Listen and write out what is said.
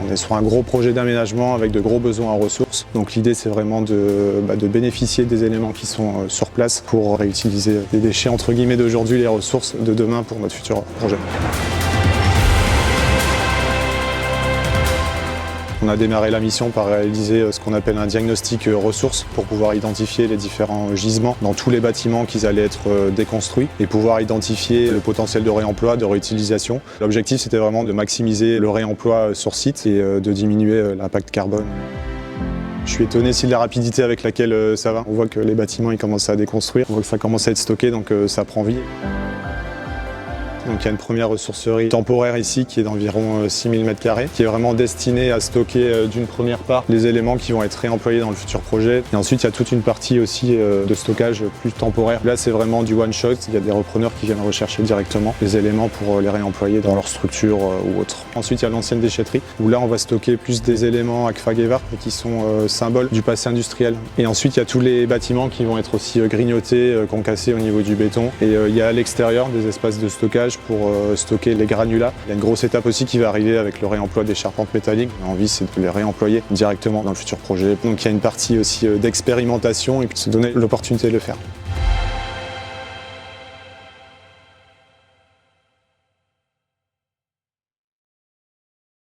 On est sur un gros projet d'aménagement avec de gros besoins en ressources. Donc l'idée c'est vraiment de bénéficier des éléments qui sont sur place pour réutiliser les déchets entre guillemets d'aujourd'hui, les ressources de demain pour notre futur projet. On a démarré la mission par réaliser ce qu'on appelle un diagnostic ressources pour pouvoir identifier les différents gisements dans tous les bâtiments qui allaient être déconstruits et pouvoir identifier le potentiel de réemploi, de réutilisation. L'objectif c'était vraiment de maximiser le réemploi sur site et de diminuer l'impact carbone. Je suis étonné aussi de la rapidité avec laquelle ça va. On voit que les bâtiments ils commencent à déconstruire, on voit que ça commence à être stocké donc ça prend vie. Donc il y a une première ressourcerie temporaire ici qui est d'environ 6000 m², qui est vraiment destinée à stocker d'une première part les éléments qui vont être réemployés dans le futur projet. Et ensuite il y a toute une partie aussi de stockage plus temporaire. Là c'est vraiment du one shot, il y a des repreneurs qui viennent rechercher directement les éléments pour les réemployer dans leur structure ou autre. Ensuite il y a l'ancienne déchetterie où là on va stocker plus des éléments Agfa-Gevaert qui sont symboles du passé industriel. Et ensuite il y a tous les bâtiments qui vont être aussi grignotés, concassés au niveau du béton. Et il y a à l'extérieur des espaces de stockage pour stocker les granulats. Il y a une grosse étape aussi qui va arriver avec le réemploi des charpentes métalliques. L'envie c'est de les réemployer directement dans le futur projet. Donc il y a une partie aussi d'expérimentation et puis de se donner l'opportunité de le faire.